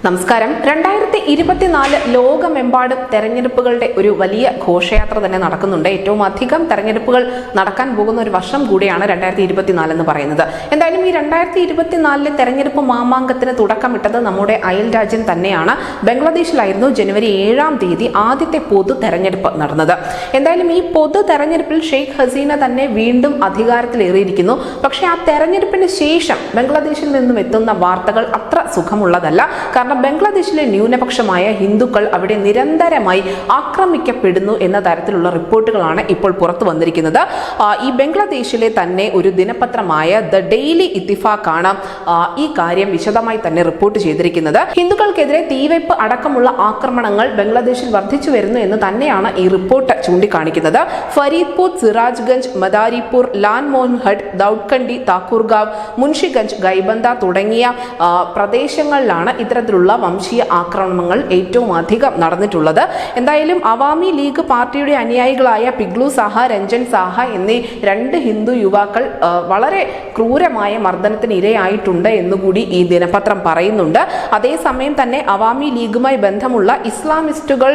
നമസ്കാരം. 2024 ലോകമെമ്പാടും തെരഞ്ഞെടുപ്പുകളുടെ ഒരു വലിയ ഘോഷയാത്ര തന്നെ നടക്കുന്നുണ്ട്. ഏറ്റവും അധികം തെരഞ്ഞെടുപ്പുകൾ നടക്കാൻ പോകുന്ന ഒരു വർഷം കൂടിയാണ് 2024 എന്ന് പറയുന്നത്. എന്തായാലും ഈ 2024 തെരഞ്ഞെടുപ്പ് മാമാങ്കത്തിന് തുടക്കമിട്ടത് നമ്മുടെ അയൽ രാജ്യം തന്നെയാണ്. ബംഗ്ലാദേശിലായിരുന്നു ജനുവരി 7-ാം തീയതി ആദ്യത്തെ പൊതു തെരഞ്ഞെടുപ്പ് നടന്നത്. എന്തായാലും ഈ പൊതു തെരഞ്ഞെടുപ്പിൽ ഷെയ്ഖ് ഹസീന തന്നെ വീണ്ടും അധികാരത്തിലേറിയിരിക്കുന്നു. പക്ഷേ ആ തെരഞ്ഞെടുപ്പിന് ശേഷം ബംഗ്ലാദേശിൽ നിന്നും എത്തുന്ന വാർത്തകൾ അത്ര സുഖമുള്ളതല്ല. കാരണം ബംഗ്ലാദേശിലെ ന്യൂനപക്ഷമായ ഹിന്ദുക്കൾ അവിടെ നിരന്തരമായി ആക്രമിക്കപ്പെടുന്നു എന്ന തരത്തിലുള്ള റിപ്പോർട്ടുകളാണ് ഇപ്പോൾ പുറത്തു വന്നിരിക്കുന്നത്. ഈ ബംഗ്ലാദേശിലെ തന്നെ ഒരു ദിനപത്രമായ ദ ഡെയിലി ഇത്തിഫാഖ് ആണ് ഈ കാര്യം വിശദമായി തന്നെ റിപ്പോർട്ട് ചെയ്തിരിക്കുന്നത്. ഹിന്ദുക്കൾക്കെതിരെ തീവെപ്പ് അടക്കമുള്ള ആക്രമണങ്ങൾ ബംഗ്ലാദേശിൽ വർദ്ധിച്ചു വരുന്നു എന്ന് തന്നെയാണ് ഈ റിപ്പോർട്ട് ചൂണ്ടിക്കാണിക്കുന്നത്. ഫരീദ്പൂർ, സിറാജ്ഗഞ്ച്, മദാരിപൂർ, ലാൻ മോഹൻഹഡ്, ദൌഡ്കണ്ടി, താക്കൂർഗാവ്, മുൻഷിഗഞ്ച്, ഗൈബന്ദ തുടങ്ങിയ പ്രദേശങ്ങളിലാണ് ഇത്തരത്തിലുള്ള വംശീയ ആക്രമണങ്ങൾ ഏറ്റവും അധികം നടന്നിട്ടുള്ളത്. എന്തായാലും അവാമി ലീഗ് പാർട്ടിയുടെ അനുയായികളായ പിഗ്ലു സാഹ, രഞ്ജൻ സാഹ എന്നീ 2 ഹിന്ദു യുവാക്കൾ വളരെ ക്രൂരമായ മർദ്ദനത്തിന് ഇരയായിട്ടുണ്ട് എന്നുകൂടി ഈ ദിനപത്രം പറയുന്നുണ്ട്. അതേസമയം തന്നെ അവാമി ലീഗുമായി ബന്ധമുള്ള ഇസ്ലാമിസ്റ്റുകൾ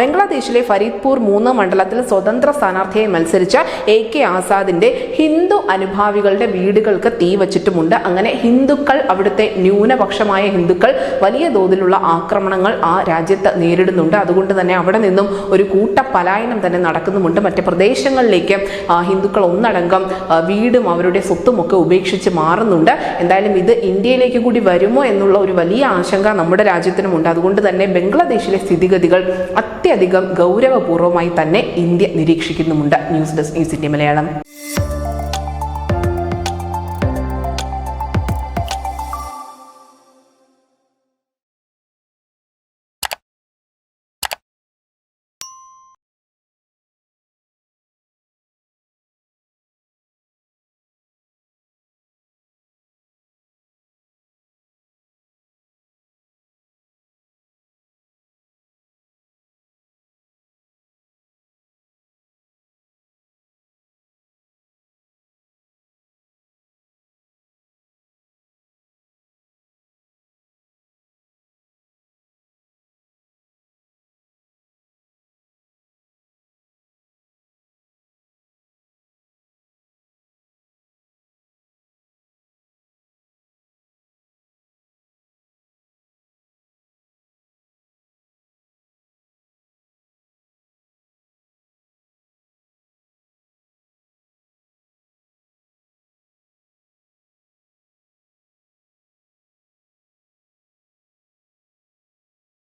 ബംഗ്ലാദേശിലെ ഫരീദ്പൂർ 3 മണ്ഡലത്തിൽ സ്വതന്ത്ര സ്ഥാനാർത്ഥിയായി മത്സരിച്ച AK ആസാദിന്റെ ഹിന്ദു അനുഭാവികളുടെ വീടുകൾക്ക് തീ വച്ചിട്ടുമുണ്ട്. അങ്ങനെ ഹിന്ദുക്കൾ, അവിടുത്തെ ന്യൂനപക്ഷമായ ഹിന്ദുക്കൾ വലിയ തോതിലുള്ള ആക്രമണങ്ങൾ ആ രാജ്യത്ത് നേരിടുന്നുണ്ട്. അതുകൊണ്ട് തന്നെ അവിടെ നിന്നും ഒരു കൂട്ട പലായനം തന്നെ നടക്കുന്നുമുണ്ട്. മറ്റ് പ്രദേശങ്ങളിലേക്ക് ഹിന്ദുക്കൾ ഒന്നടങ്കം വീടും അവരുടെ സ്വത്തുമൊക്കെ ഉപേക്ഷിച്ച് മാറുന്നുണ്ട്. എന്തായാലും ഇത് ഇന്ത്യയിലേക്ക് കൂടി വരുമോ എന്നുള്ള ഒരു വലിയ ആശങ്ക നമ്മുടെ രാജ്യത്തിനുമുണ്ട്. അതുകൊണ്ട് തന്നെ ബംഗ്ലാദേശിലെ സ്ഥിതിഗതികൾ അത്യധികം ഗൗരവപൂർവ്വമായി തന്നെ ഇന്ത്യ നിരീക്ഷിക്കുന്നുമുണ്ട്. News desk news India Malayalam.